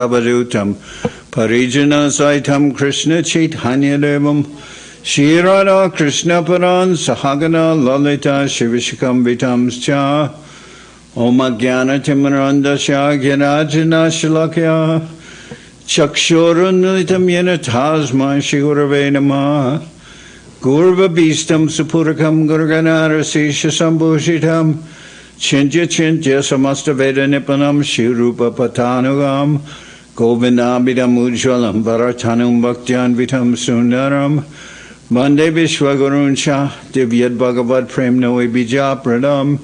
Avadutam Parijana Saitam Krishna Chaitanya Devam Shri Radha Krishna Paran Sahagana Lalita Shivishikam Vitamscha Om Jnana Timarandasya Gyanajana Shalakya Chakshurunlitam Yena Tasma Shigurave Namah Gurva Bistam Supurakam Gurganarasisha Sambhushitam Chintya Chintya Samasta Veda Nipanam Shirupa Patanugam Govindabidam Ujjalam Bharatanum Bhaktyan Vitam Sundaram Vande Vishwaguruncha Divyad Bhagavad Prem Noe Bija Pradam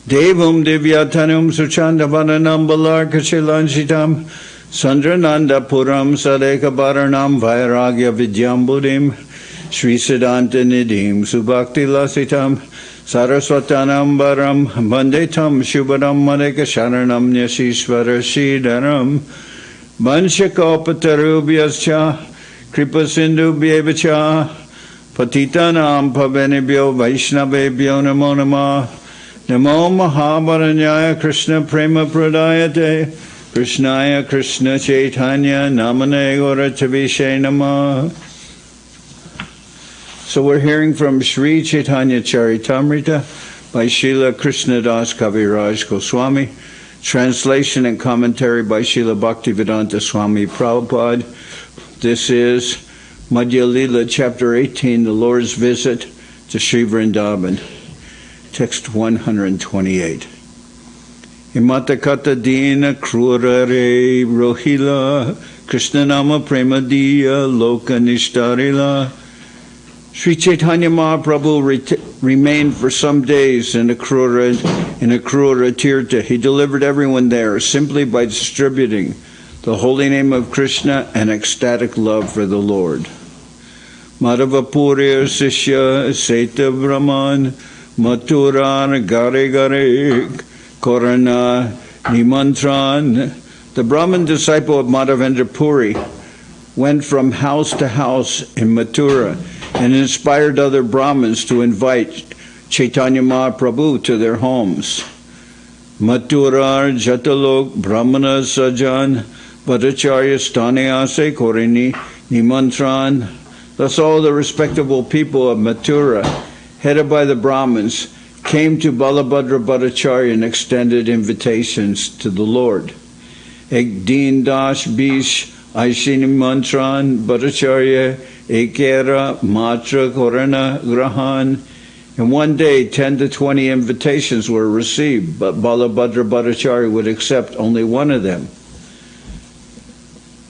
Devam Divyatanum Suchanda Vananam Balarkachilanchitam Sandrananda Puram Sadeka Bharanam Vairagya Vidyam Buddhim Sri Siddhanta Nidhim Subhakti Lasitam Saraswatanam Baram Vandetam Shubhadam Madeka Sharanam Nyasishvara Shidaram Vanshakopatarubyascha Kripa Sindhu Bhyevacha Patitanam Pavanebhyo Vaishnavebhyo Namo Namah Namo Mahabaranyaya Krishna Prema Pradayate Krishnaya Krishna Chaitanya Namane Gauratavishe Namah. So we're hearing from Sri Chaitanya Charitamrita by Srila Krishnadas Kaviraj Goswami, translation and commentary by Srila Bhaktivedanta Swami Prabhupada. This is Madhya-lila, chapter 18, the Lord's visit to Sri Vrindaban, text 128. Imatakata dina krurare rohila Krishna nama premadiya loka nishtarila. Sri Chaitanya Mahaprabhu remained for some days in Akrura Tirtha. He delivered everyone there simply by distributing the holy name of Krishna and ecstatic love for the Lord. Madhavapurya Sishya Seta Brahman Maturan Gare Gare Korana Nimantran. The Brahman disciple of Madhavendra Puri went from house to house in Mathura and inspired other Brahmins to invite Chaitanya Mahaprabhu to their homes. Mathurar Jatalok Brahmana Sajan Bhattacharya Stanayase Korini Nimantran. Thus all the respectable people of Mathura, headed by the Brahmins, came to Balabhadra Bhattacharya and extended invitations to the Lord. Ek Din Dash Bish Aishini Mantran Bhattacharya Ekera Matra Korana Grahan. And one day 10 to 20 invitations were received, but Balabhadra Bhattacharya would accept only one of them.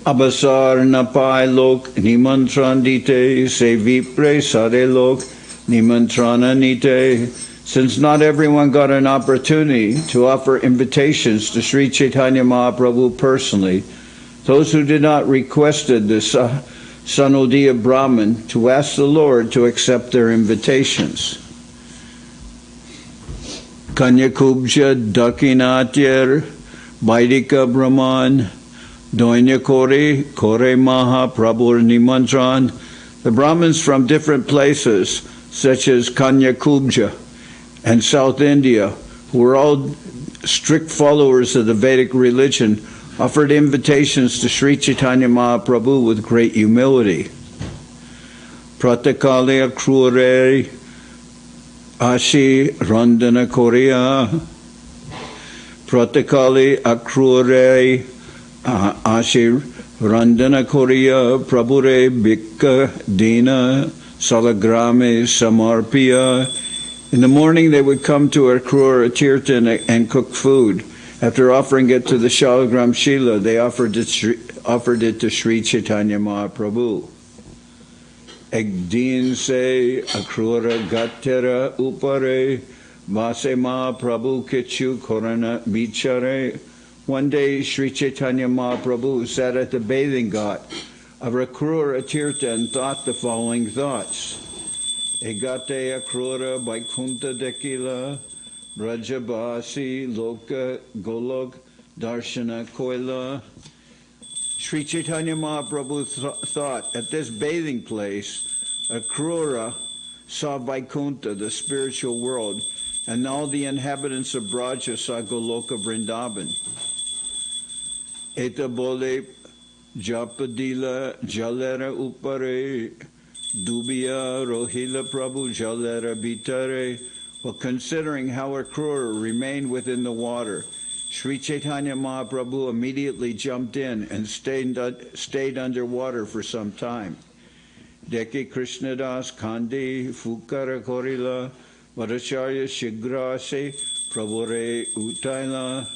Abasar Napai Lok Nimantran Dite Se Vipre Sade Lok Nimantrana Nite. Since not everyone got an opportunity to offer invitations to Sri Chaitanya Mahaprabhu personally, those who did not requested the Sanodiya Brahman to ask the Lord to accept their invitations. Kanyakubja Dakinatyer Vaidika Brahman Doinya Kore Kore Maha Prabhur Nimantran. The Brahmins from different places, such as Kanyakubja and South India, who were all strict followers of the Vedic religion, offered invitations to Sri Chaitanya Mahaprabhu with great humility. Pratakali Akrure Ashi Randana Korea. Pratakali Akrure Ashi Randana Korea Prabhure Bhikka Dina Salagrame Samarpiya. In the morning they would come to Akrura Tirtha and cook food. After offering it to the Shalagram Shila, they offered it to Sri Chaitanya Mahaprabhu. Ekdin se Akrura Gattera Upare Vase Mahaprabhu Kichu Korana Bichare. One day Sri Chaitanya Mahaprabhu sat at the bathing ghat of Akrura Tirtha and thought the following thoughts. Egate Akrura Vaikunta Dekila Brajabasi Loka Golok Darshana Koila. Sri Chaitanya Mahaprabhu thought, at this bathing place, Akrura saw Vaikunta, the spiritual world, and all the inhabitants of Braja saw Goloka Vrindaban. Eta bole japadila jalera upare, dubia rohila prabhu jalera bitare. Well, considering how Akrura remained within the water, Sri Chaitanya Mahaprabhu immediately jumped in and stayed underwater for some time. Deke Krishnadas Kandi Fukara Korila Bhattacharya Shigrase Prabhure Utaila.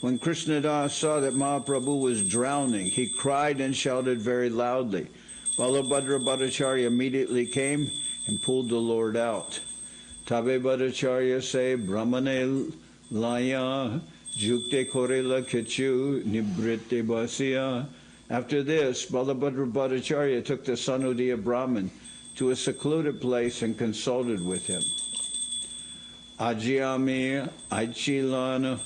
When Krishnadas saw that Mahaprabhu was drowning, he cried and shouted very loudly. Balabhadra Bhattacharya immediately came and pulled the Lord out. Tabe Bhattacharya say Brahmane Laya Jukte Korila Kichu Nibrite Basya. After this, Balabhadra Bhattacharya took the Sanudiya Brahmin to a secluded place and consulted with him. Ajiyami Aichilana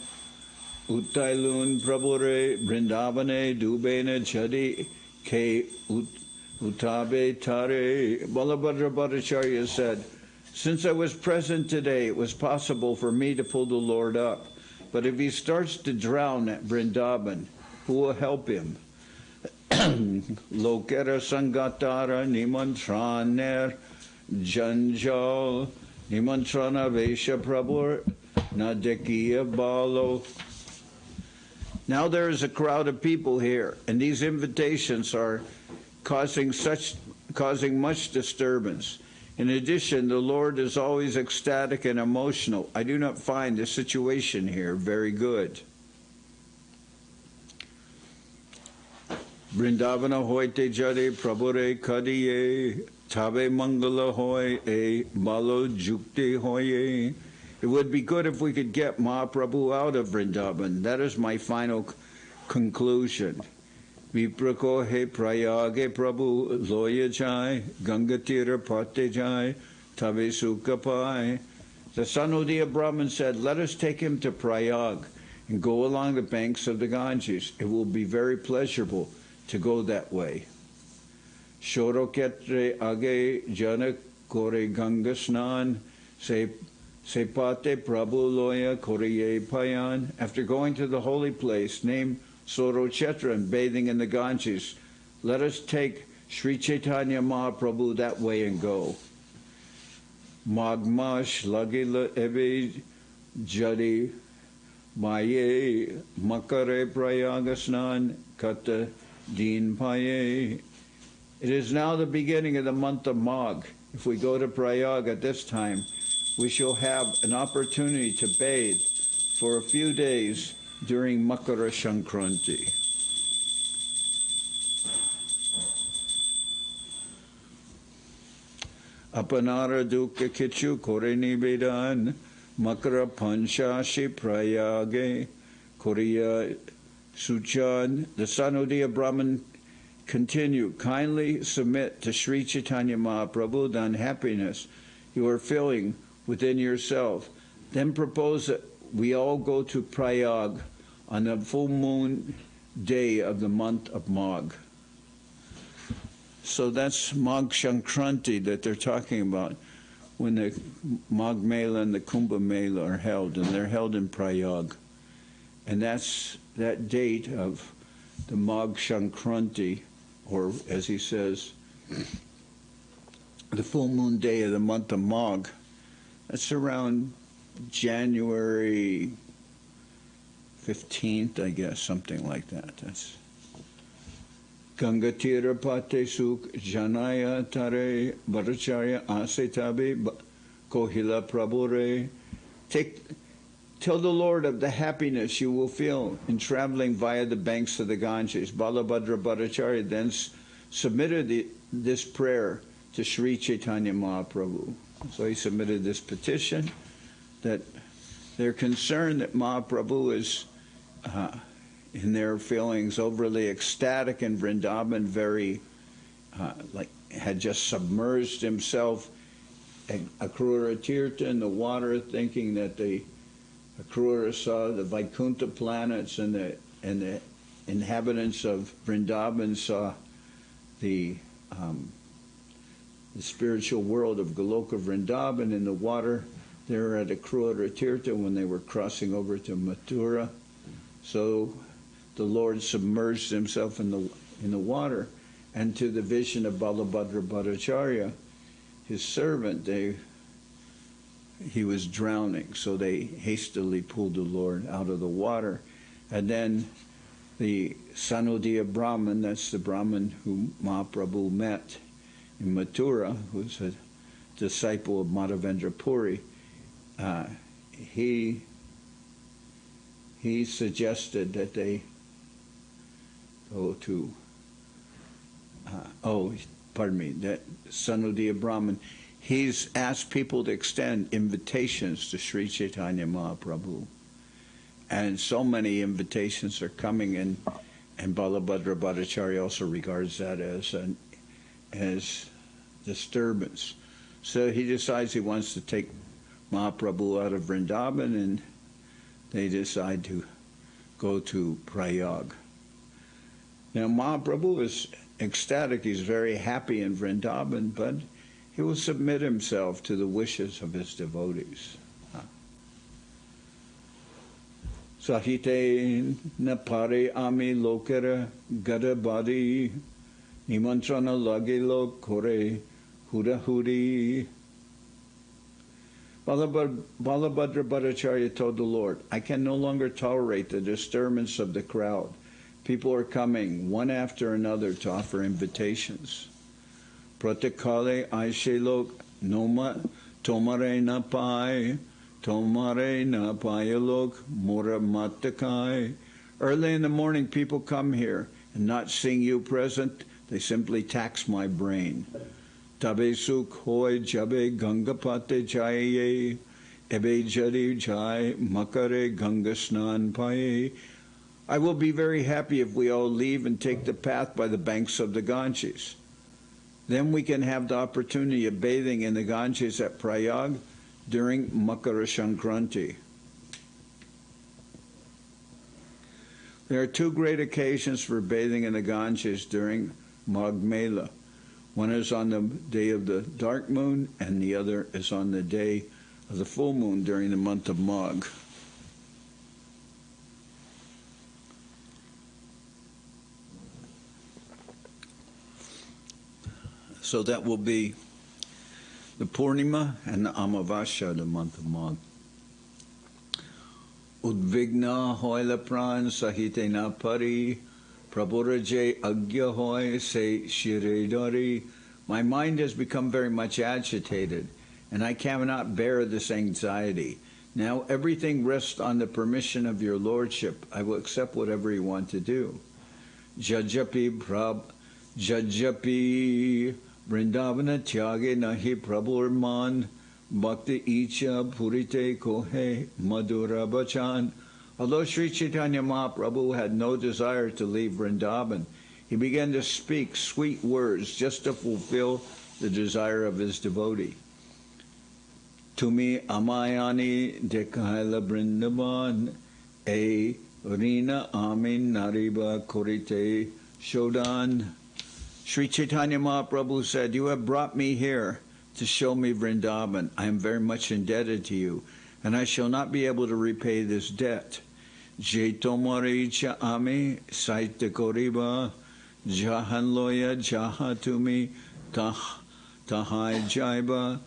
Utailun Prabhure Vrindavane Dubena Jadi Ke Utabe Tare. Balabhadra Bhattacharya said, since I was present today, it was possible for me to pull the Lord up. But if he starts to drown at Vrindaban, who will help him? Lokera Sangatara Nimantraner Janjal Nimantrana Vesha Prabhu Nadekiya Balo. Now there is a crowd of people here, and these invitations are causing much disturbance. In addition, the Lord is always ecstatic and emotional. I do not find the situation here very good. Vrindavana hoite jade prabhure kadiye tabe mangala hoy e malo jukte hoye. It would be good if we could get Mahaprabhu out of Vrindaban. That is my final conclusion. Viprako he prayage prabhu loya jai gangatira pate jai tabe sukapai. The Sanudiya Brahmin said, let us take him to Prayag and go along the banks of the Ganges. It will be very pleasurable to go that way. Shoroketre age jana kore ganga snan sepate prabhu loya koreye payan. After going to the holy place named Sorochetra and bathing in the Ganges, let us take Sri Chaitanya Mahaprabhu that way and go. Magmash lagila ebe jadi maye makare prayagasnan kata din paye. It is now the beginning of the month of Magh. If we go to Prayag at this time, we shall have an opportunity to bathe for a few days during Makara Sankranti. Apanara dukkha kichu koreni vedan Makara Panchashi Prayage Korea Suchan. The Sanudiya Brahmin continued, kindly submit to Sri Chaitanya Mahaprabhu the unhappiness you are feeling within yourself. Then propose that we all go to Prayag on the full moon day of the month of Magh. So that's Magh Sankranti that they're talking about, when the Magh Mela and the Kumbh Mela are held, and they're held in Prayag. And that's that date of the Magh Sankranti, or as he says, the full moon day of the month of Magh. That's around January 15th, I guess, something like that. That's Gangatira Pate Suk Janaya Tare Bhattacharya Ase Tabe Kohila Prabhure. Tell the Lord of the happiness you will feel in traveling via the banks of the Ganges. Balabhadra Bhattacharya then submitted this prayer to Sri Chaitanya Mahaprabhu. So he submitted this petition that they're concerned that Mahaprabhu is, in their feelings, overly ecstatic in Vrindaban, very, had just submerged himself in Akrura Tirtha in the water, thinking that the Akrura saw the Vaikuntha planets, and the inhabitants of Vrindaban saw the spiritual world of Goloka Vrindaban in the water there at Akrura Tirtha when they were crossing over to Mathura. So the Lord submerged himself in the water, and to the vision of Balabhadra Bhattacharya, his servant, he was drowning, so they hastily pulled the Lord out of the water. And then the Sanodiya Brahman, that's the Brahman who Mahaprabhu met in Mathura, who's a disciple of Madhavendra Puri, he suggested that they go to, that Sanodiya Brahman, he's asked people to extend invitations to Sri Chaitanya Mahaprabhu. And so many invitations are coming in, and Balabhadra Bhattacharya also regards that as disturbance. So he decides he wants to take Mahaprabhu out of Vrindaban, and they decide to go to Prayag. Now Mahaprabhu is ecstatic, he's very happy in Vrindaban, but he will submit himself to the wishes of his devotees. Sahite napare ami lokera gadabadi nimantrana lagilo kore hudahudi. Balabhadra Bhattacharya told the Lord, I can no longer tolerate the disturbance of the crowd. People are coming one after another to offer invitations. Pratikale aishelok noma tomare na pai tomare na payalok mora matakai. Early in the morning people come here, and not seeing you present, they simply tax my brain. Tabe suk hoy jabe gangapate jaye ebe jadi jai makare gangasnan paye. I will be very happy if we all leave and take the path by the banks of the Ganges. Then we can have the opportunity of bathing in the Ganges at Prayag during Makara Sankranti. There are two great occasions for bathing in the Ganges during Magh Mela. One is on the day of the dark moon, and the other is on the day of the full moon during the month of Magh. So that will be the Purnima and the Amavasya, the month of Magh. Udvigna hoila pran sahite na pari, prabhuraje agya hoy se shiredari. My mind has become very much agitated, and I cannot bear this anxiety. Now everything rests on the permission of your lordship. I will accept whatever you want to do. Jajapi Vrindavana tyage nahi prabhurman bhakti icha purite kohe madhura bachan. Although Sri Chaitanya Mahaprabhu had no desire to leave Vrindaban, he began to speak sweet words just to fulfill the desire of his devotee. Tumi amayani dekaila Vrindaban e rina amin nariba korite shodan. Sri Chaitanya Mahaprabhu said, you have brought me here to show me Vrindaban. I am very much indebted to you, and I shall not be able to repay this debt. Jaitomari cha ami saita koriba jahan loya jaha tumi tahai jaiba.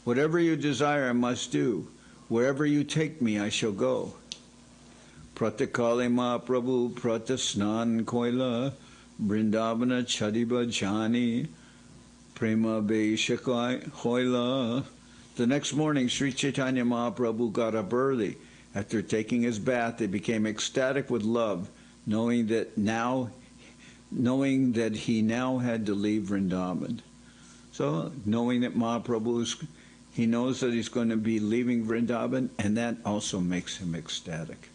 Whatever you desire I must do. Wherever you take me I shall go. Pratikale Mahaprabhu pratasnan koila Vrindavana Chadiba Jani Prema Beishakai Hoila. The next morning, Sri Chaitanya Mahaprabhu got up early. After taking his bath, he became ecstatic with love, knowing that he now had to leave Vrindavan. So, knowing that Mahaprabhu, he knows that he's going to be leaving Vrindavan, and that also makes him ecstatic.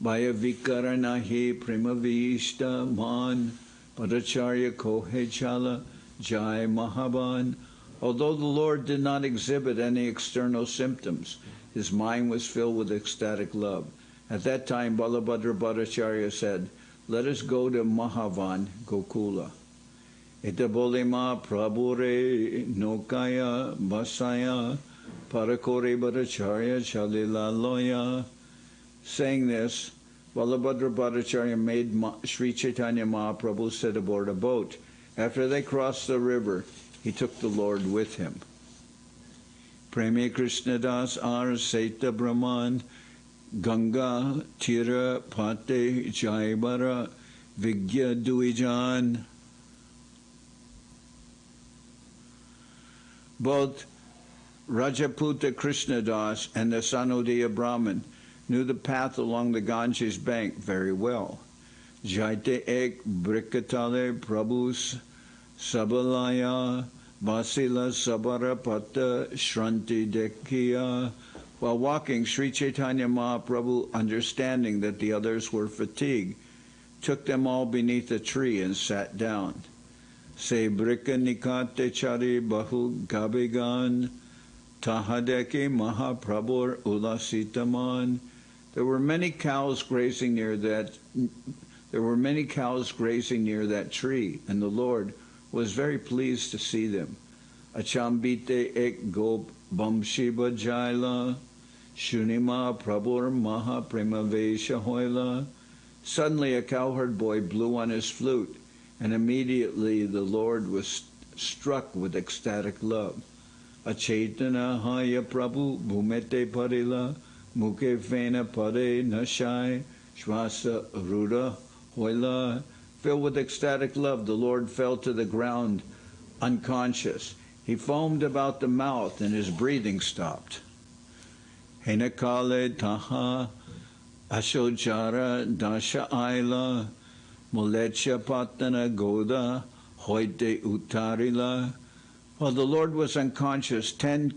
Bhaya vikaranahi primavishta man padacharya kohe chala jai mahaban. Although the Lord did not exhibit any external symptoms, his mind was filled with ecstatic love. At that time, Balabhadra Bhattacharya said, let us go to Mahavan, Gokula. Itabolema prabhure nokaya basaya parakore Bhattacharya chalila loya. Saying this, Balabhadra Bhattacharya made Sri Chaitanya Mahaprabhu sit aboard a boat. After they crossed the river, he took the Lord with him. Preme Krishnadas ar Saita Brahman Ganga Tira Pate Jaibara Vigya Duijan. Both Rajaputa Krishnadas and the Sanodiya Brahman knew the path along the Ganges bank very well. Jaite ek brikatale prabhus sabalaya vasila sabara pata shranti dekhiya. While walking, Sri Chaitanya Mahaprabhu, understanding that the others were fatigued, took them all beneath a tree and sat down. Se brika nikate chari bahu gabigan tahadeke Mahaprabhur ulasitaman. There were many cows grazing near that tree, and the Lord was very pleased to see them. Achambite ek gop bamshiba jaila shunima prabhur maha premavesha hoila. Suddenly a cowherd boy blew on his flute, and immediately the Lord was struck with ecstatic love. Achaitana haya prabhu bhumete parila muke fena pare nashai shvasa ruda hoila. Filled with ecstatic love, the Lord fell to the ground unconscious. He foamed about the mouth and his breathing stopped. Henakale taha ashojara dasha aila mulecha patana goda hoite utarila. While the Lord was unconscious, 10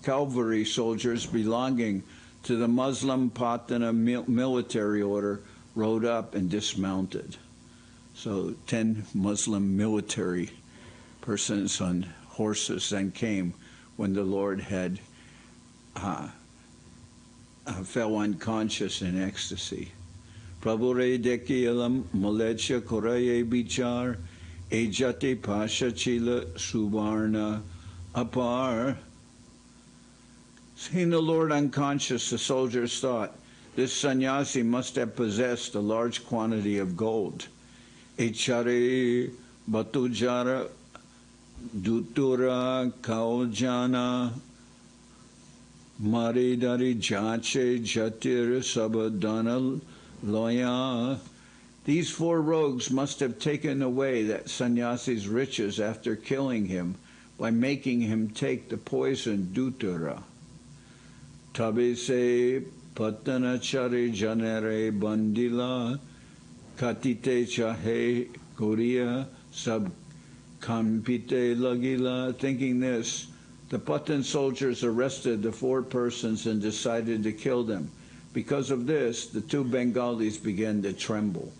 cavalry soldiers belonging to the Muslim Pathan military order rode up and dismounted. So 10 Muslim military persons on horses then came when the Lord had fell unconscious in ecstasy. Prabhure dekiyalam malecha koraye bichar ejate pasha chila suvarna apar. Seeing the Lord unconscious, the soldiers thought, this sannyasi must have possessed a large quantity of gold. Echare batujara dutura kaujana maridari jache jatir sabadana loya. These 4 rogues must have taken away that sannyasi's riches after killing him by making him take the poison dutura. Tabe se patana chari janere bandila katite chahe goria sab kampite lagila. Thinking this, the Pathan soldiers arrested the 4 persons and decided to kill them. Because of this, the 2 Bengalis began to tremble.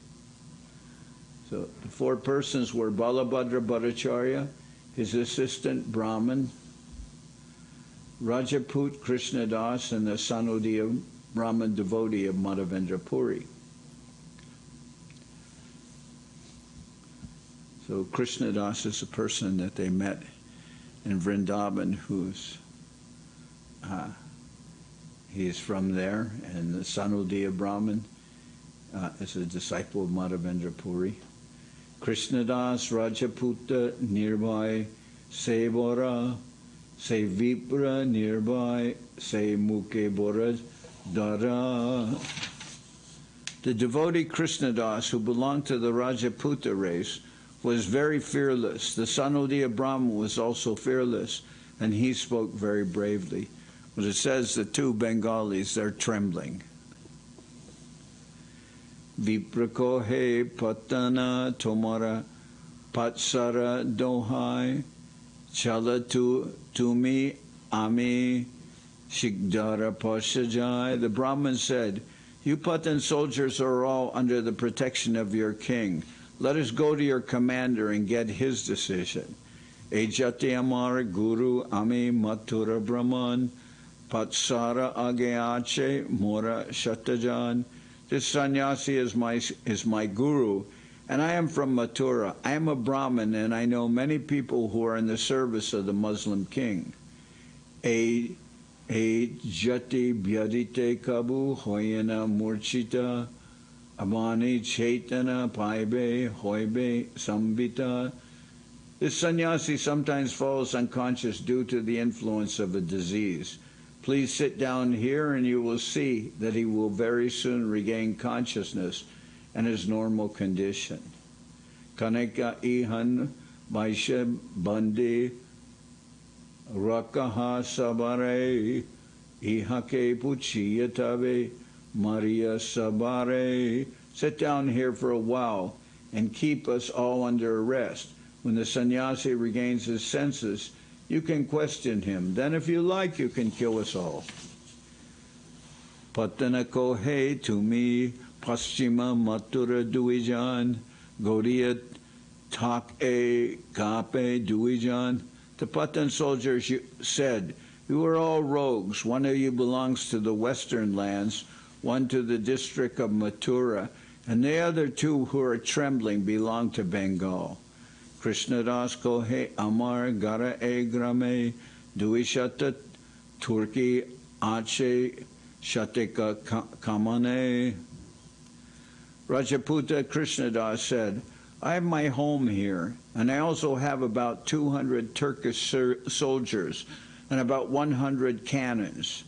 So the 4 persons were Balabhadra Bhattacharya, his assistant Brahman, Rajaput Krishnadas, and the Sanodiya Brahman devotee of Madhavendra Puri. So Krishnadas is a person that they met in Vrindaban he is from there, and the Sanodiya Brahman is a disciple of Madhavendra Puri. Krishnadas Rajaputa nearby, Sevara, Se Vipra nearby, Se Muke Bora Dara. The devotee Krishnadas, who belonged to the Rajaputa race, was very fearless. The Sanodiya Brahman was also fearless, and he spoke very bravely. But it says the 2 Bengalis, they're trembling. Viprakohe patana tomara patsara dohai chala tumi ami shigdara pashajai. The Brahmin said, you Pathan soldiers are all under the protection of your king. Let us go to your commander and get his decision. Ejati amar guru ami mathura brahman patsara ageache mora shatajan. This sannyasi is my guru, and I am from Mathura. I am a Brahmin, and I know many people who are in the service of the Muslim king. E jati byadite kabu hoyena murchita Amani Chaitana Paibe Hoibe Sambita. This sannyasi sometimes falls unconscious due to the influence of a disease. Please sit down here and you will see that he will very soon regain consciousness and his normal condition. Kaneka Ihan Vaishya Bandi Rakaha Sabare Ihake Puchiyatabe Maria Sabare. Sit down here for a while and keep us all under arrest. When the sannyasi regains his senses, you can question him. Then if you like, you can kill us all. Patana kohe tumi paschima matura duijan Gaudiya tak e kape duijan. The Pathan soldiers said, "You are all rogues. One of you belongs to the western lands, one to the district of Mathura, and the other two who are trembling belong to Bengal." Krishnadas kohe amar gara e grame duishata Turki ache shateka kamane. Rajaputa Krishnadas said, "I have my home here, and I also have about 200 Turkish soldiers and about 100 cannons.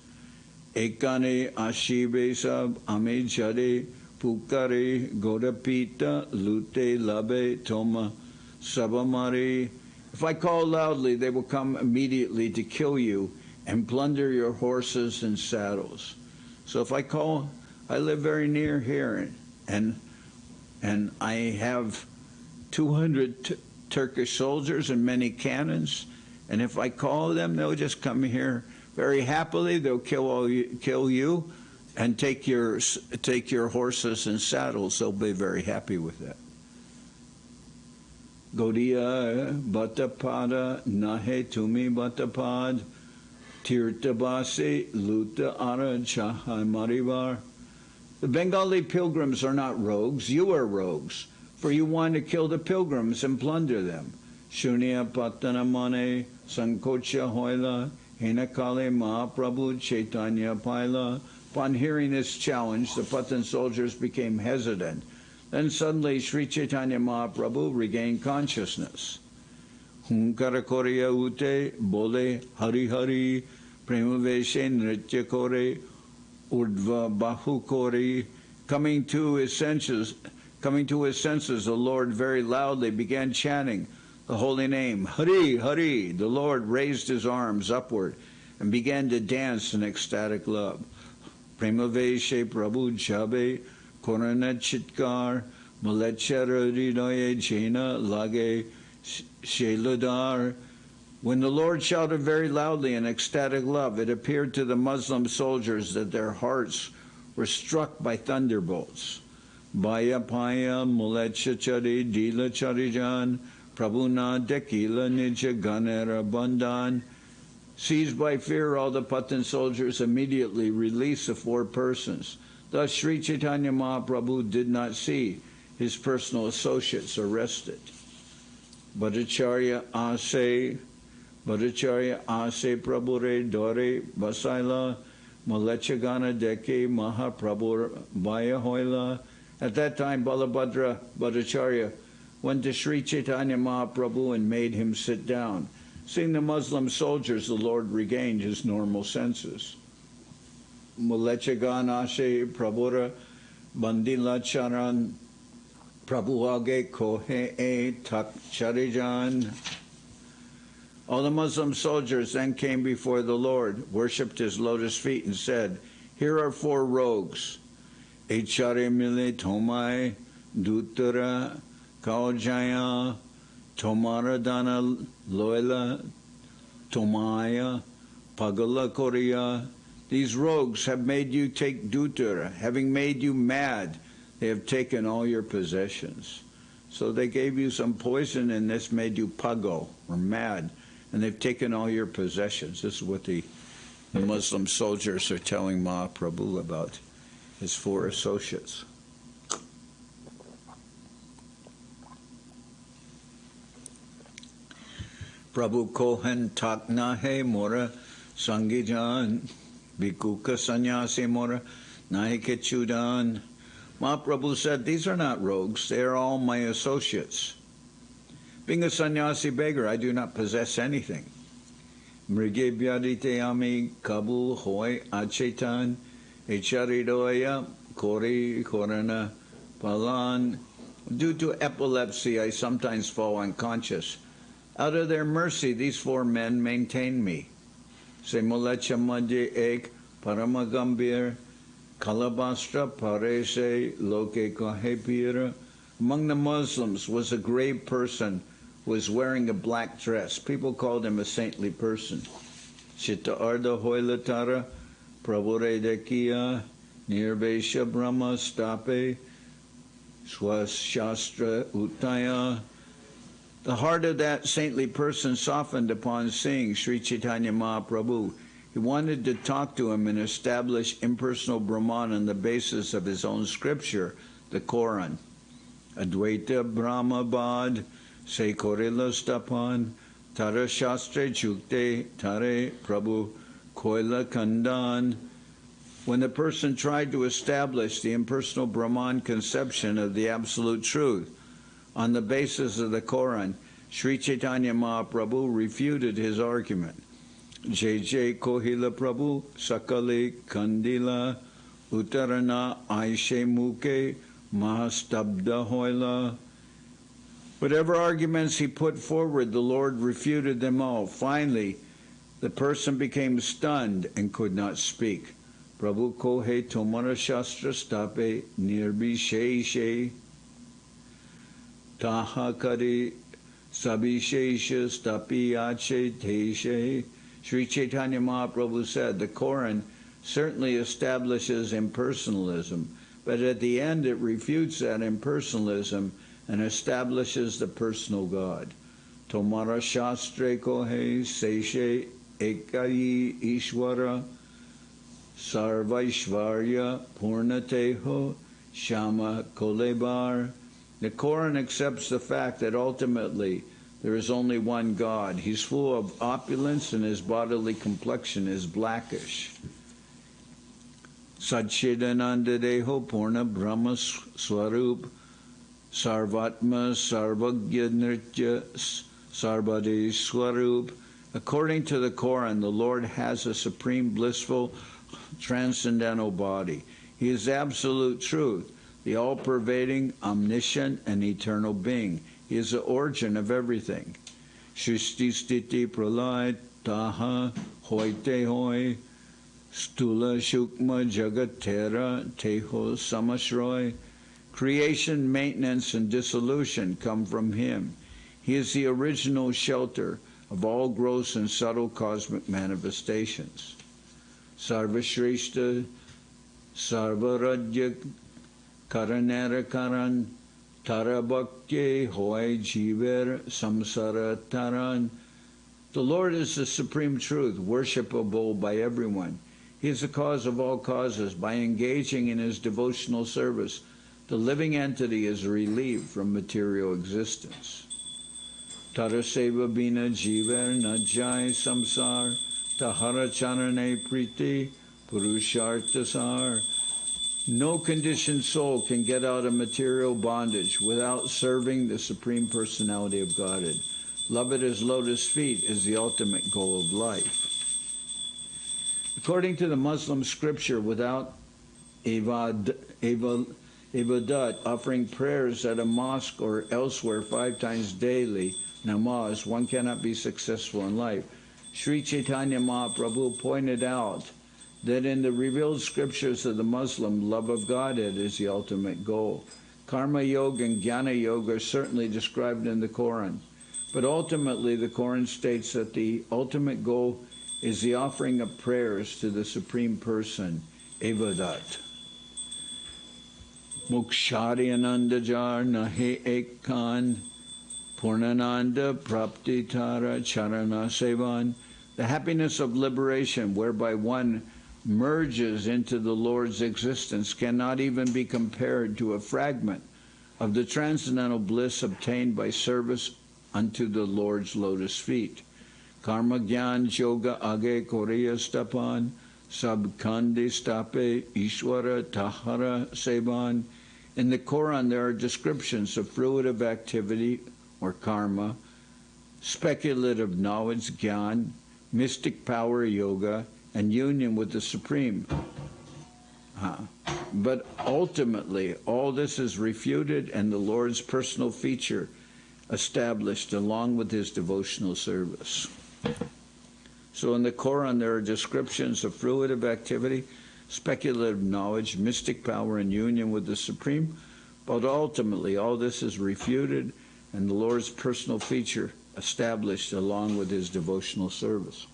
Ekane ashibesab amijade pukare godapita lute labe toma sabamari. If I call loudly, they will come immediately to kill you and plunder your horses and saddles." So if I call, I live very near here, and I have 200 Turkish soldiers and many cannons, and if I call them, they'll just come here very happily. They'll kill you and take your horses and saddles. They'll be very happy with that. Gaudiya Bhattapada Nahe Tumi Bhattapad Tirtabasi Luta Ara Chahai Marivar. The Bengali pilgrims are not rogues, you are rogues, for you want to kill the pilgrims and plunder them. Shunya Patanamane Sankocha Hoila Hinakale Mahaprabhu Chaitanya Paila. Upon hearing this challenge, the Pathan soldiers became hesitant. Then suddenly Sri Chaitanya Mahaprabhu regained consciousness. Hunkara Korea Ute Bole Hari Hari Premaveshe Nritya Kore Urdva Bahu Kori. Coming to his senses, the Lord very loudly began chanting the holy name, Hari, Hari. The Lord raised his arms upward and began to dance in ecstatic love. Premaveshe Prabhu Jabe Korana Chitkar Malechara Ridoye Jaina Lage Sheladar. When the Lord shouted very loudly in ecstatic love, it appeared to the Muslim soldiers that their hearts were struck by thunderbolts. Baya Paya Mulechachari Dila Charijan Prabhuna Dekila Nija Ganera Bandhan. Seized by fear, all the Pathan soldiers immediately released the 4 persons. Thus, Sri Chaitanya Mahaprabhu did not see his personal associates arrested. Bhattacharya Ase Prabhure Dore Basaila Malechagana Deke Mahaprabhu Baya Hoila. At that time, Balabhadra Bhattacharya went to Sri Chaitanya Mahaprabhu and made him sit down. Seeing the Muslim soldiers, the Lord regained his normal senses. Mulechaganashe Prabhura Bandila Charan Prabhuage Kohe E Tak Charijan. All the Muslim soldiers then came before the Lord, worshipped his lotus feet, and said, "Here are 4 rogues. Echare Mile Tomai Dutara Kaujaya Tomaradana Loela Tomaya Pagala Korea. These rogues have made you take dutura. Having made you mad, they have taken all your possessions." So they gave you some poison, and this made you pago, or mad, and they've taken all your possessions. This is what the Muslim soldiers are telling Mahaprabhu about his 4 associates. Prabhu Kohen Taknahe Mora Sangijan Vikuka Sanyasi Mora Naike Chudan Mahaprabhu said, "These are not rogues, they are all my associates. Being a sannyasi beggar, I do not possess anything. Mrige vyaditeyami kabu hoy achetan echaridoya kori korana palan." Due to epilepsy, I sometimes fall unconscious. Out of their mercy, these 4 men maintain me. Semolecha madye ek paramagambir kalabastra parese loke kahepira. Among the Muslims was a grave person who was wearing a black dress. People called him a saintly person. Chitta arda hoilatara prabhure dekiya nirvesha brahma stape swashastra utaya. The heart of that saintly person softened upon seeing Sri Chaitanya Mahaprabhu. He wanted to talk to him and establish impersonal Brahman on the basis of his own scripture, the Koran. Advaita Brahmabad se korila stapan tara shastre chukte tare prabhu koila kandan. When the person tried to establish the impersonal Brahman conception of the absolute truth on the basis of the Koran, Sri Chaitanya Mahaprabhu refuted his argument. Jai Jai Kohila Prabhu Sakali Kandila Uttarana Aishe Muke Mahastabda Hoila. Whatever arguments he put forward, the Lord refuted them all. Finally, the person became stunned and could not speak. Prabhu Kohe Tomara Shastra Stape Nirbisheshe Tahakari Sabishesha Stapiyache Teshe. Sri Chaitanya Mahaprabhu said, the Koran certainly establishes impersonalism, but at the end it refutes that impersonalism and establishes the personal God. Tomara Shastre Kohe Seshe Ekayi Ishwara Sarvaishvarya Purnateho Shama Kolebar. The Koran accepts the fact that ultimately there is only one God. He's full of opulence and his bodily complexion is blackish. Satchidananda Deho Purna Brahma Swarup Sarvatma Sarvagya Nritya Sarvade Swarup. According to the Koran, the Lord has a supreme blissful transcendental body. He is absolute truth, the all-pervading, omniscient, and eternal being. He is the origin of everything. Shristi Stiti Pralay Taha Hoite Hoi Stula Shukma Jagatera Teho Samasroy. Creation, maintenance, and dissolution come from him. He is the original shelter of all gross and subtle cosmic manifestations. Sarvashrishta Sarvaradya Karanara Karan Tarabhakye Hoy Jiver Samsara Taran. The Lord is the supreme truth, worshipable by everyone. He is the cause of all causes. By engaging in his devotional service, the living entity is relieved from material existence. Tara Seva Bina Jiver Najai Samsar Tahara Charane Priti Purushartasar. No conditioned soul can get out of material bondage without serving the Supreme Personality of Godhead. Love at his lotus feet is the ultimate goal of life. According to the Muslim scripture, without ibadat, offering prayers at a mosque or elsewhere 5 times daily, namaz, one cannot be successful in life. Sri Chaitanya Mahaprabhu pointed out that in the revealed scriptures of the Muslim, love of Godhead is the ultimate goal. Karma Yoga and Jnana Yoga are certainly described in the Koran, but ultimately the Koran states that the ultimate goal is the offering of prayers to the Supreme Person, Ibadat. Mukshari Anandajar Nahe Ek Khan Purnananda Prapti Tara Charana Sevan. The happiness of liberation, whereby one merges into the Lord's existence, cannot even be compared to a fragment of the transcendental bliss obtained by service unto the Lord's lotus feet. Karma Gyan Yoga Age Korea Stapan Sabkhandi Stape Ishwara Tahara Sevan. In the Koran, there are descriptions of fruitive activity or karma, speculative knowledge, gyan, mystic power, yoga, and union with the Supreme. But ultimately, all this is refuted and the Lord's personal feature established along with his devotional service. So in the Koran, there are descriptions of fruitive activity, speculative knowledge, mystic power, and union with the Supreme. But ultimately, all this is refuted and the Lord's personal feature established along with his devotional service.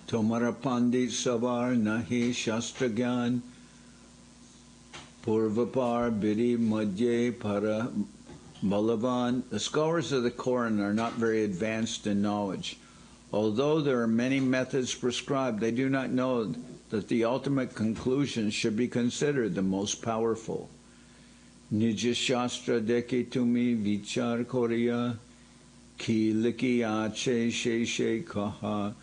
Tomara Pandit Savar Nahi Shastra Gyan Purvapar Bidi Madhye Para Balavan. The scholars of the Koran are not very advanced in knowledge. Although there are many methods prescribed, they do not know that the ultimate conclusion should be considered the most powerful. Nija Shastra Deke Tumi Vichar Korea Ki Liki Ache Sheshe Kaha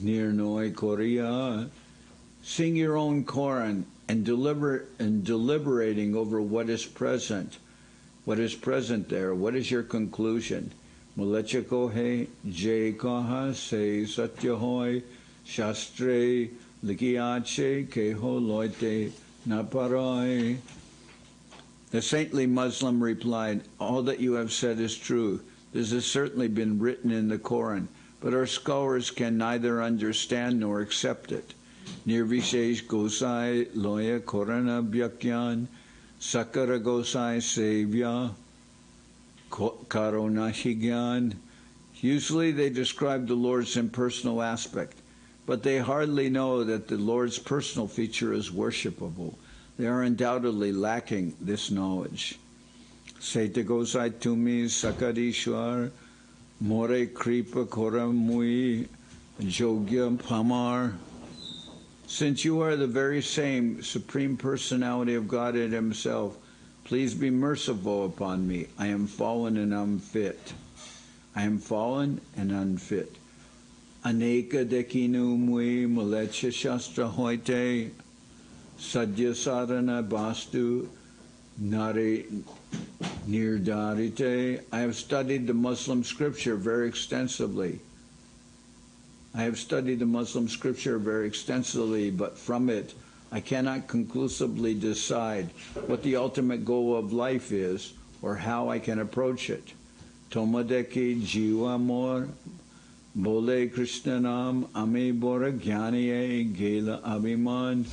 Nirnoy Korea. Sing your own Koran and deliberating over what is present there. What is your conclusion? Mulecha kohe jay kaha se satya hoy shastre likiache keho loite naparai. The saintly Muslim replied, all that you have said is true. This has certainly been written in the Koran, but our scholars can neither understand nor accept it. Nirvishesh Gosai Loya Korana Byakyan Sakara Gosai Sevya Karonashigyan. Usually they describe the Lord's impersonal aspect, but they hardly know that the Lord's personal feature is worshipable. They are undoubtedly lacking this knowledge. Seta Gosai Tumi Sakadishwar More Kripa Koramui Jogya Pamar. Since you are the very same Supreme Personality of Godhead Himself, please be merciful upon me. I am fallen and unfit. I am fallen and unfit. Aneka dekinu mui malecha shastra hoite sadhya sadhana bastu nare nirdarite. I have studied the Muslim scripture very extensively. But from it I cannot conclusively decide what the ultimate goal of life is or how I can approach it. Tomadeki jiva mor bole Krishnanam ame bora jnaniye gela abhiman.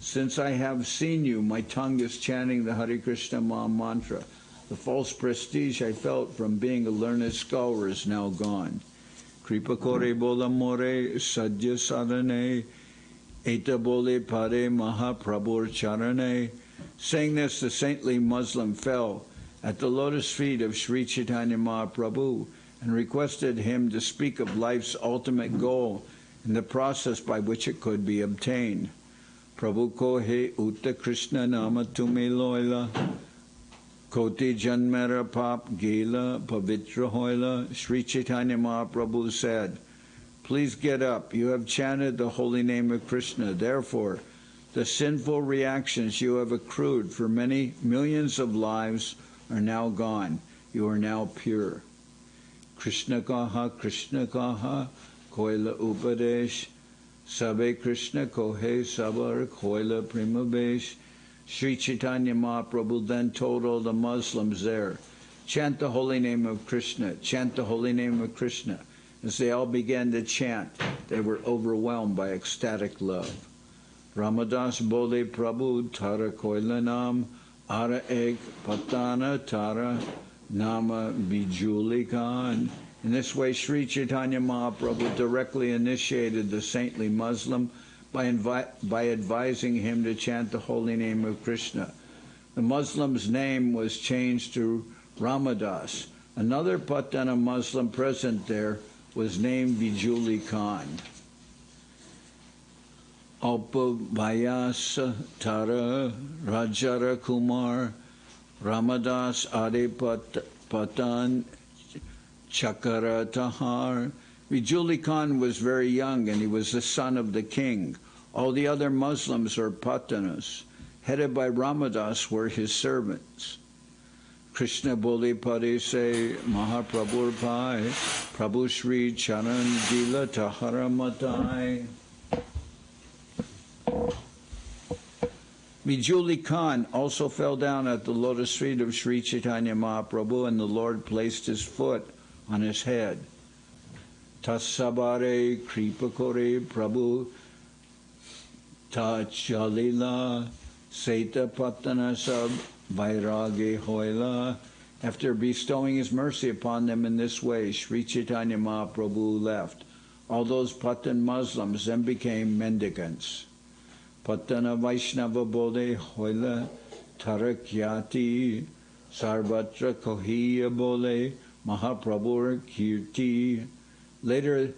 Since I have seen you, my tongue is chanting the Hare Krishna Maha Mantra. The false prestige I felt from being a learned scholar is now gone. Kripa kore bola more sadhya sadhane eta bole pare Mahaprabhur charane. Saying this, the saintly Muslim fell at the lotus feet of Sri Chaitanya Mahaprabhu and requested him to speak of life's ultimate goal and the process by which it could be obtained. Prabhu ko he uta Krishna nama tume loila Koti Janmera Pap Gila Pavitra Hoila. Sri Chaitanya Mahaprabhu said, please get up. You have chanted the holy name of Krishna. Therefore, the sinful reactions you have accrued for many millions of lives are now gone. You are now pure. Krishna kaha koila upadesh sabe Krishna kohe sabar koila primabesh. Sri Chaitanya Mahaprabhu then told all the Muslims there, chant the holy name of Krishna, chant the holy name of Krishna. As they all began to chant, they were overwhelmed by ecstatic love. Ramadas Bole Prabhu Tara Koila Nam Ara Ek Patana Tara Nama Vijuli Khan. In this way, Sri Chaitanya Mahaprabhu directly initiated the saintly Muslim by advising him to chant the holy name of Krishna. The Muslim's name was changed to Ramadas. Another Patana Muslim present there was named Vijuli Khan. Alpavayasa Tara Rajara Kumar Ramadas Ade Pathan Chakara Tahar Vijuli Khan was very young and he was the son of the king. All the other Muslims or Pathanas, headed by Ramadas, were his servants. Krishna Boli Pade se Mahaprabhu Pai, Prabhu Sri Chaitanya Tahara Matai. Vijuli Khan also fell down at the lotus feet of Sri Chaitanya Mahaprabhu, and the Lord placed his foot on his head. Tasabare Kripakore Prabhu Tachalila Seta Patana Sab Vairage Hoila. After bestowing his mercy upon them in this way, Sri Chaitanya Mahaprabhu left. All those Pathan Muslims then became mendicants. Patana Vaishnava Bole Hoila Tarakyati Sarvatra Kohiya Bole Mahaprabhu Kirti. Later,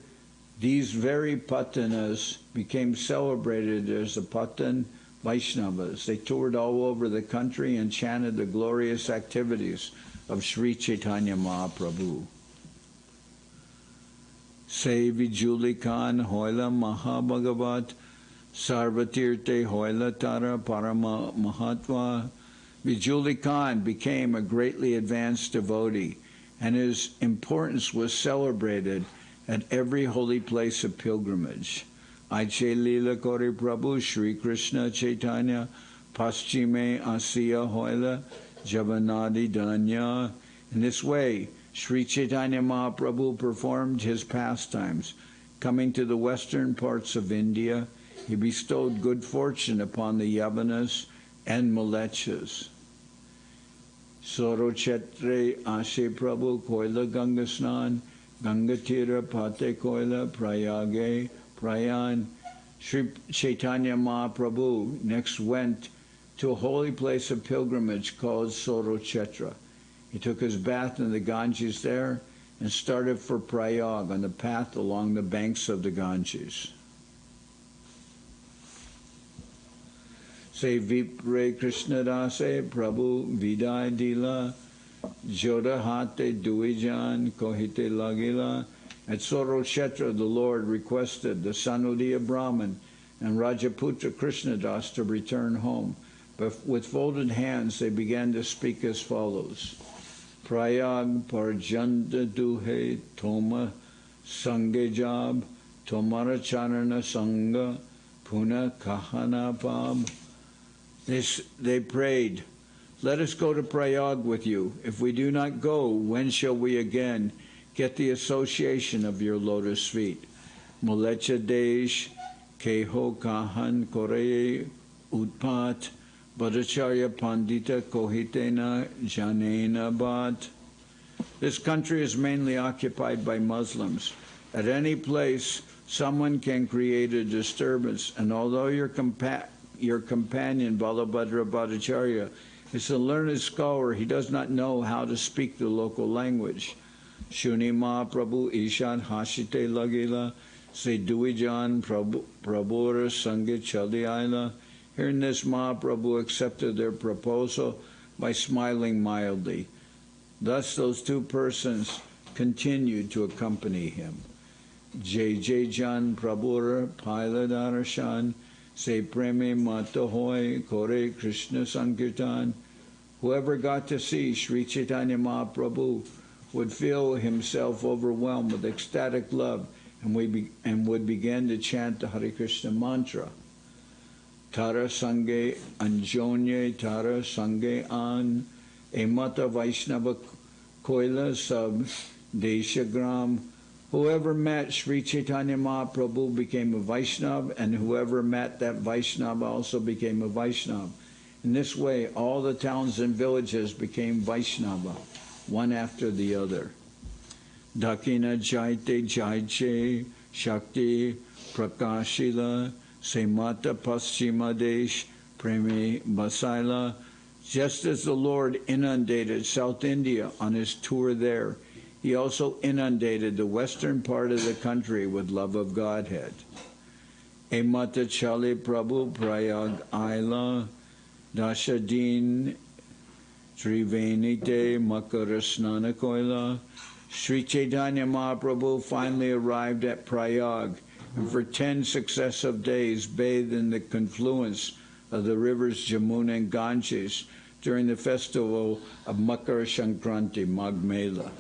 these very Pathanas became celebrated as the Pathan Vaishnavas. They toured all over the country and chanted the glorious activities of Sri Chaitanya Mahaprabhu. Say Vijuli Khan Hoila Mahabhagavat Sarvatirte Hoila Tara Parama Mahatva. Vijuli Khan became a greatly advanced devotee, and his importance was celebrated at every holy place of pilgrimage. Aiche Lila Kore Prabhu Sri Krishna Chaitanya Paschime Asiya Hoila Javanadi Danya. In this way, Sri Chaitanya Mahaprabhu performed his pastimes. Coming to the western parts of India, he bestowed good fortune upon the Yavanas and Malechas. Sorochetre Ashe Prabhu Koila Gangasnan Gangatira Pate Koila Prayage Prayan. Sri Chaitanya Mahaprabhu next went to a holy place of pilgrimage called Sorochetra. He took his bath in the Ganges there and started for Prayag on the path along the banks of the Ganges. Say Vipre Krishnadase Prabhu Vidai Dila Joda Hate Duijan Kohite Lagila. At Sorochetra, the Lord requested the Sanudiya Brahman and Rajaputra Krishnadas to return home, but with folded hands they began to speak as follows. Prayag Parjanda Duhe Toma Sange Jab Tomara Charana Sangha Puna Kahana Pab. They prayed, let us go to Prayag with you. If we do not go, when shall we again get the association of your lotus feet? Molecha Desh Keho Kahan Kore Utpat Bhattacharya Pandita Kohitena Janena Bhat. This country is mainly occupied by Muslims. At any place, someone can create a disturbance, and although your companion Balabhadra Bhattacharya is a learned scholar, he does not know how to speak the local language. Shuni Mahaprabhu Ishan Hashite Lagila Se Duijan Prabhura Sange Chaliaila. Hearing this, Mahaprabhu accepted their proposal by smiling mildly. Thus those two persons continued to accompany him. Jai Jan Prabhura Paila Darshan Se Preme Matahoy Kore Krishna Sankirtan. Whoever got to see Sri Chaitanya Mahaprabhu would feel himself overwhelmed with ecstatic love and would begin to chant the Hare Krishna mantra. Tara Sange Anjonye Tara Sange An Emata Vaishnava Koila Sab Deshagram. Whoever met Sri Chaitanya Mahaprabhu became a Vaishnava, and whoever met that Vaishnava also became a Vaishnava. In this way, all the towns and villages became Vaishnava, one after the other. Dakina Jaite Jaiche Shakti Prakashila Semata Paschimadesh Premi Basaila. Just as the Lord inundated South India on his tour there, he also inundated the western part of the country with love of Godhead. Emata Chali Prabhu Prayag Aila Dashadin Trivenite Makara Snana Koila Sri Chaitanya Mahaprabhu finally arrived at Prayag, and for 10 successive days bathed in the confluence of the rivers Jamuna and Ganges during the festival of Makar Sankranti, Magh Mela.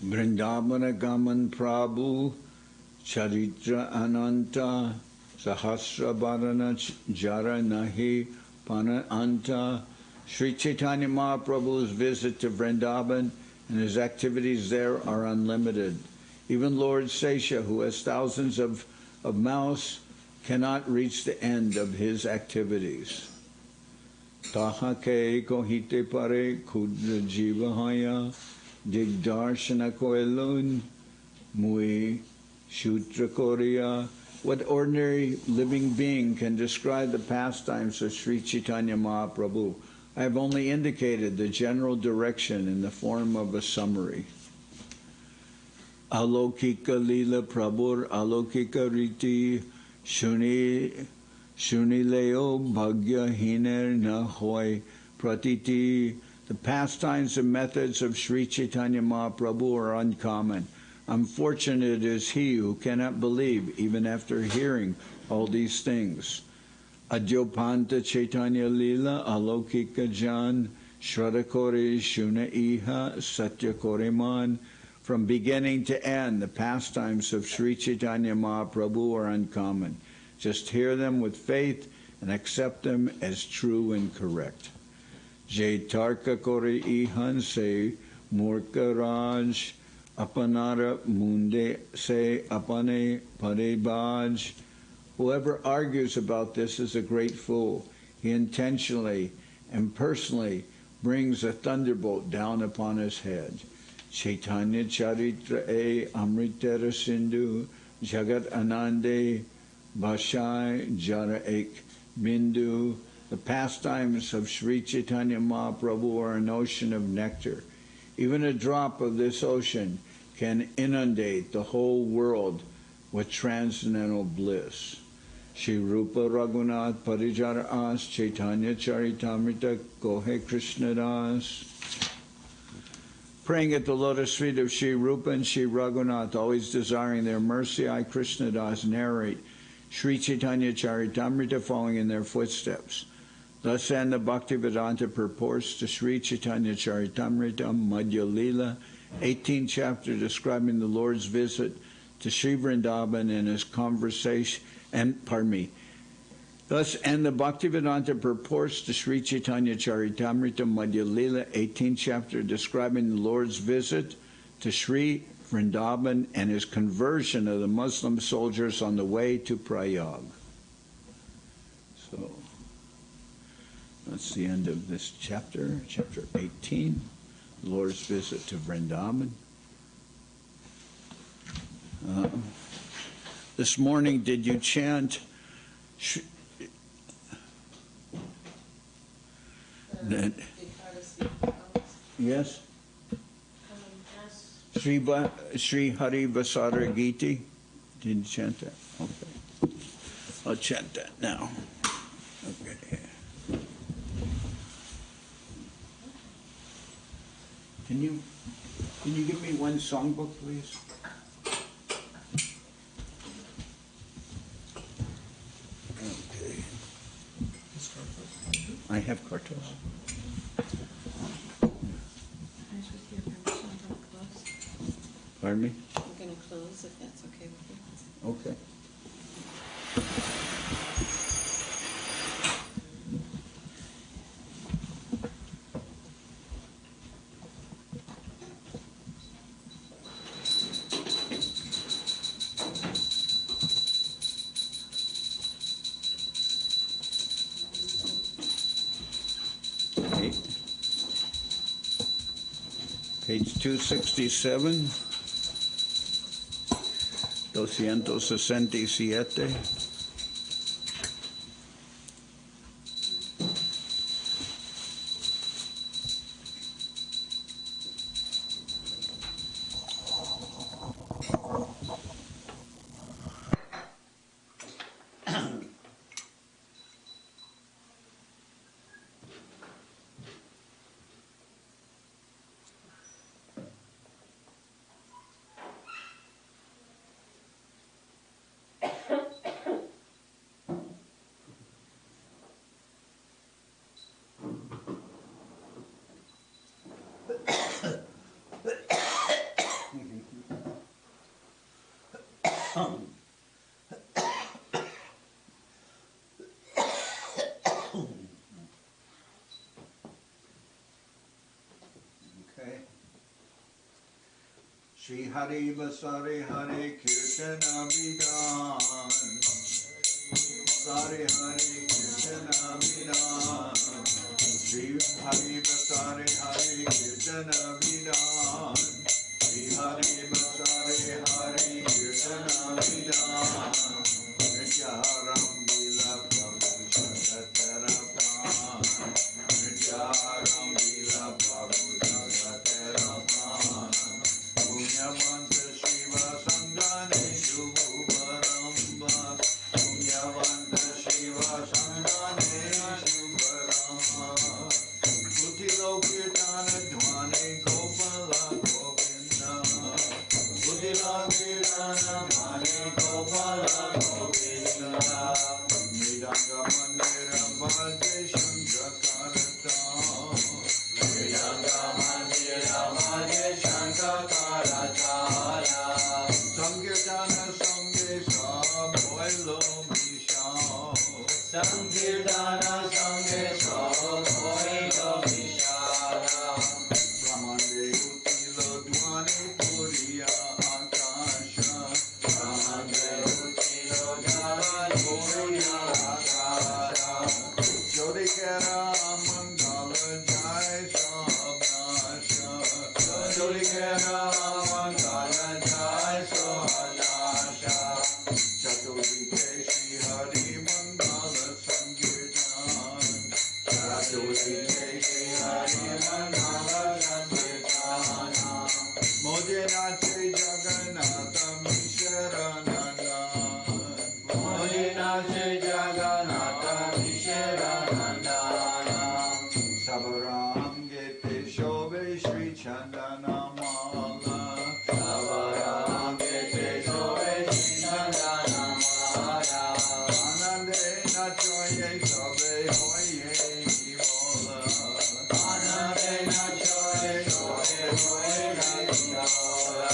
Vrindavana Gaman Prabhu Charitra Ananta Sahasra Bharana Jara Nahi Pana Anta. Sri Chaitanya Mahaprabhu's visit to Vrindaban and his activities there are unlimited. Even Lord Sesha, who has thousands of mouths, cannot reach the end of his activities. Taha ke kohite pare kudra jivahaya digdarshana koelun mui shutra korea. What ordinary living being can describe the pastimes of Sri Chaitanya Mahaprabhu? I have only indicated the general direction in the form of a summary. Alokika lila prabhur alokika riti shunileo bhagya hiner na hoy pratiti. The pastimes and methods of Sri Chaitanya Mahaprabhu are uncommon. Unfortunate is he who cannot believe even after hearing all these things. Adyopanta Chaitanya Lila Alokika Jan Shradakore Shuna Iha Satya Koreman. From beginning to end, the pastimes of Sri Chaitanya Mahaprabhu are uncommon. Just hear them with faith and accept them as true and correct. Jai Tarka Kore Ihan Se Murka Raj Apanara Munde Se Apane Pare Baj. Whoever argues about this is a great fool. He intentionally and personally brings a thunderbolt down upon his head. Chaitanya Charitamrita Amritera Sindhu Jagat Anande Bashai Jara Ek Bindu. The pastimes of Sri Chaitanya Mahaprabhu are an ocean of nectar. Even a drop of this ocean can inundate the whole world with transcendental bliss. Shri Rupa Raghunath Parijara As Chaitanya Charitamrita Gohe Krishnadas. Praying at the lotus feet of Shri Rupa and Shri Raghunath, always desiring their mercy, I Krishnadas narrate Sri Chaitanya Charitamrita, following in their footsteps. Thus end the Bhaktivedanta purports to Sri Chaitanya Charitamrita, Madhya-lila, 18th chapter describing the Lord's visit to Sri Vrindaban and his conversation, Thus end the Bhaktivedanta purports to Sri Chaitanya Charitamrita, Madhya-lila, 18th chapter describing the Lord's visit to Sri Vrindaban and his conversion of the Muslim soldiers on the way to Prayag. So that's the end of this chapter, chapter 18, the Lord's visit to Vrindaban. This morning, did you chant that? Yes? Sri Hari Vasara Giti? Did you chant that? Okay. I'll chant that now. Okay. Can you give me one songbook, please? Okay. I have cartels. Pardon me? I'm going to close if that's okay with you. Okay. Page 267. 267. Okay. Shri Hari Vasari Hare Kirtana Vidan. Sari Hare Kirtana Vidan. Shri Hari Vasari Hare Kirtana Vidan. Shri Hari Vasari Hare Kirtana Vidan. Nityaram Bila Prabhu Jagatarapan. Nityaram Bila Prabhu Jagatarapan. Punyavanta Shiva Sangane Shubharamba. Punyavanta Shiva Sangane Shubharamba. Kutilo Kirtana Dhvani Gopala Govinda. Kutilo Kirtana Dhvani Gopala Govinda. Midanga Mandira Bhajya Shankakarata. Midanga Mandira Bhajya Shankakarata. Sankirtana Sangesa Boilo Misha. Sankirtana Sangesa Boilo Misha. Brahmande Utilo Dwani Puriya Akasha. Brahmande Utilo Dwani Puriya Akasha. Jodikara Mangala Jai Sabnasha. Jodikara Mangala Jai Sabnasha. Chaturvike Shri Hari Mangala Sankirtan. Chaturvike Shri Hari Mangala Sankirtan. Moje Nache Jagannatha Misharananda. Moje Nache Jagannatha Misharananda. Sabarange Teshove Shri Chandana Mala. Sabarange Teshove Shri Chandana Mala. Anande Nachoye Sabe Hoye Nivola. Anande Nachoye Sabe Hoye Nivola.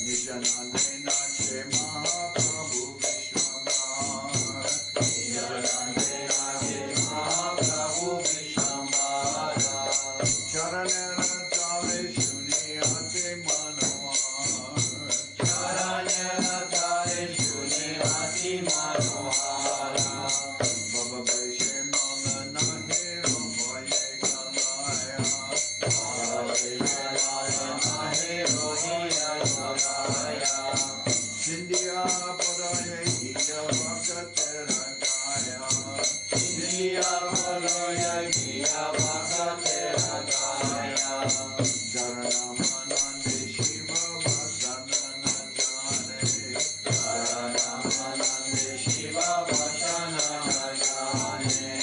Nijanande Nache Mahaprabhu Vishwambar. Nijanande Nache Mahaprabhu Vishwambar. Charanera Tale Shuniyate Manohar. Charanera Tale Shuniyate Manohar. Baba Beshe Mala Nahiro Hoye Kalaya. Baba Beshe Mala Nahiro Hoye Kalaya. Sindhya Padaya Hiya Vakatera Gaya. Sindhya Padaya Hiya Vakatera Gaya. Jaranamanande Shiva Vasanana Jane. Jaranamanande Shiva Vasanana Jane.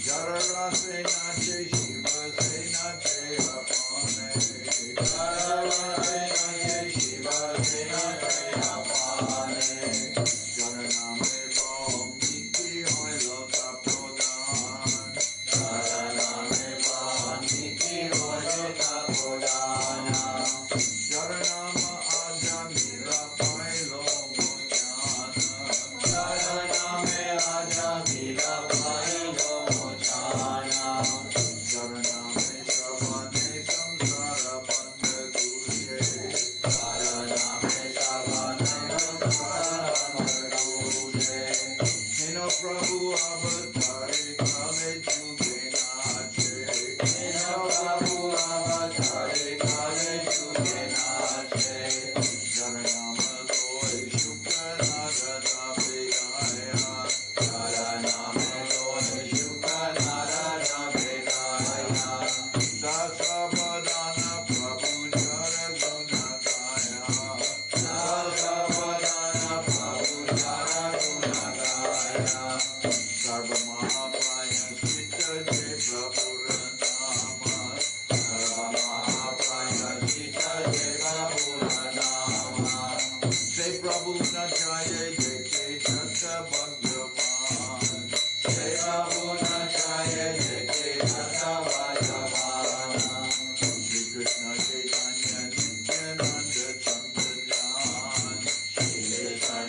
Jararase Nache Shiva Se Nache Apane. Jararase Nache Shiva Se Nache Apane. Jaraname Bom Niti Hoy Lota Prodhan. Jaraname Bom Niti Hoy Lota Prodhana. Jaranama Aja Mila Pailo Mojana. Jaraname Aja Mila Pailo Mojana. Jaraname Shavane Samsara Bandha Gurye. Jaraname Shavane Samsara Bandha Gurye. Hino Prabhu Avatare Kale Juge Nache. Hino Prabhu Avatare Kale Juge Nache. Jaranama Loy Shukra Narada Vedaya. Jaranama Loy Shukra Narada Vedaya. Sasavadana Prabhu Jara Gunagaya. Sasavadana Prabhu Jara Gunagaya. Sarva Mahapraya Sita Deva Puranama. Sarva Mahapraya Sita Deva Puranama. Say Prabhu Nachaya Jeke Jata Bhagavan. Say Prabhu Nachaya Jeke Jata Bhagavan. Shri Krishna Chaitanya Nityananda Chandra Shri Krishna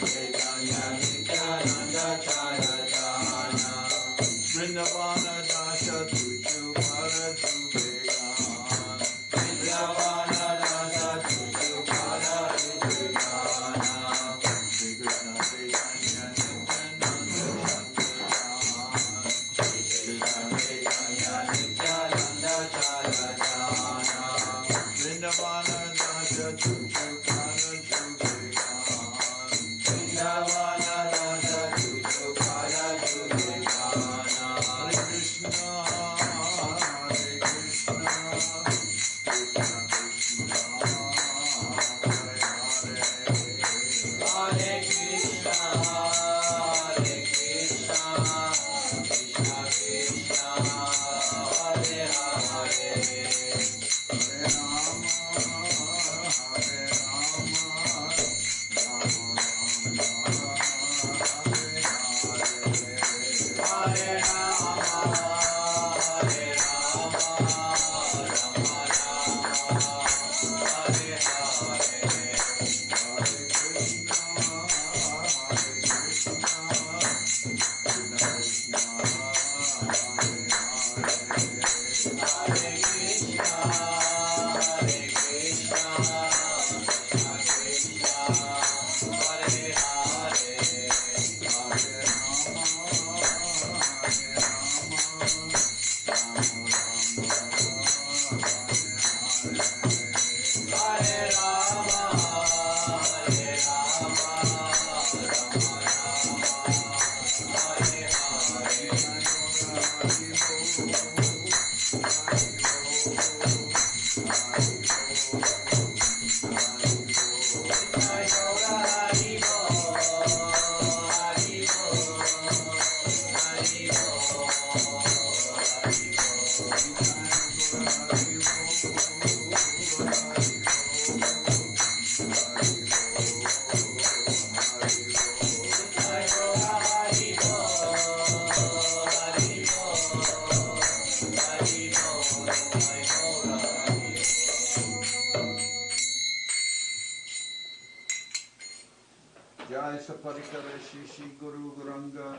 Jai Saparikara Shishi Guru Guranga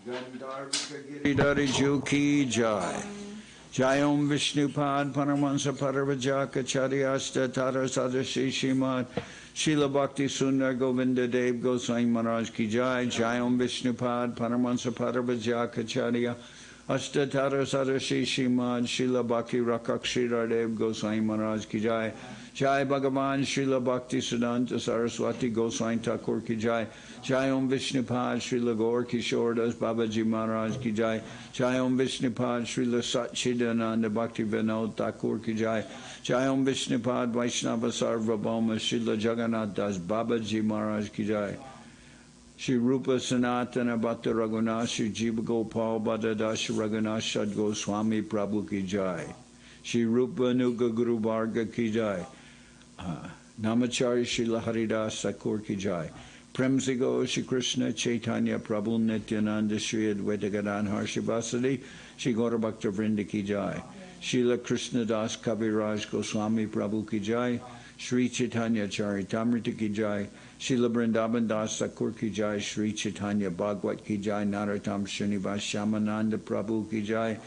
Gandharvika Giridhari Juki Jai Jai Om Vishnupad Paramahansa Paravajaka Charyasta Tara Sadashi Shimad Srila Bhakti Sundar Govinda Dev Goswami Maharaj Ki Jai Jai Om Vishnupad Paramahansa Paravajaka Charya Ashtatara Sadashi Shimad Srila Bhakti Rakakshira Dev Goswami Maharaj Ki Jai Jai Bhagavan Srila Bhakti Siddhanta Saraswati Goswami Thakur Ki Jai Jai Om Vishnupad Srila Gaur Kishore Das Babaji Maharaj Ki Jai Jai Om Vishnupad Srila Satchidananda Bhakti Vinod Thakur Ki Jai Jai Om Vishnupad Vaishnava Sarvabhauma Srila Jagannath Das Babaji Maharaj Ki Jai Shri Rupa Sanatana Bhatta Raghunath Shri Jiva Gopal Bhatta Das Raghunath Shad Goswami Prabhu Ki Jai Shri Rupa Nuga Guru Varga Ki Jai Namachari Srila Haridas Thakur Ki Jai Premsigo Shri Krishna Chaitanya Prabhu Nityananda Shri Advaita Gadadhar Shivasadi Shri Gaura Bhakta Vrinda Ki Jai Srila Krishnadas Kaviraj Goswami Prabhu Ki Jai Sri Chaitanya Charitamrita Ki Jai Srila Vrindaban Das Thakur Ki Jai Sri Chaitanya Bhagwat Ki Jai Narottam Srinivas Shamananda Prabhu Ki Jai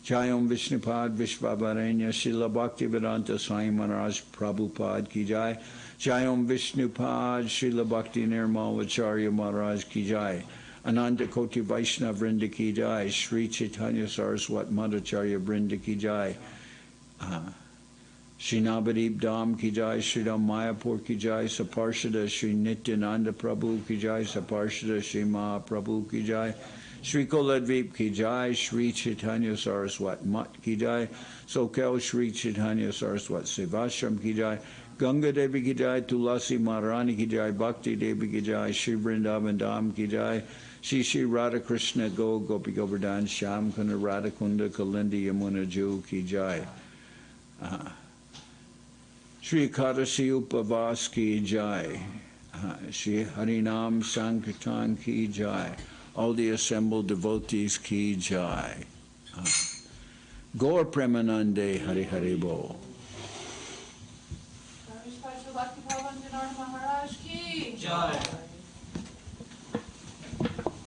Jai Om Vishnupad Vishvavaranya Srila Bhaktivedanta Swami Maharaj Prabhupada Ki Jai Jai Om Vishnupad Srila Bhakti Nirmalacharya Maharaj Ki Jai Ananda Koti Vaishnava Vrinda Ki Jai Sri Chaitanya Saraswat Madhacharya Vrinda Ki Jai Shri Navadip Dham Ki Jai Sri Ram Mayapur Ki Jai Saparshada Sri Nityananda Prabhu Ki Jai Saparshada Sri Mahaprabhu Ki Jai Shri Koladvip Ki Jai Sri Chaitanya Saraswat Mat Ki Jai Soquel Sri Chaitanya Saraswat Sevashram Ki Jai Ganga Devi Ki Jai Tulasi Maharani Ki Jai Bhakti Devi Ki Jai Shri Vrindaban Dham Ki Jai Shri Shri Radha Krishna Go Gopi Govardhan Sham Kunda Radha Kunda Kalindi Yamuna Ju Ki Jai Shri Kadasi Upavas Ki Jai Shri Harinam Sankirtan Ki Jai all the assembled devotees Ki Jai Gaur Premanande Hari Hari Bo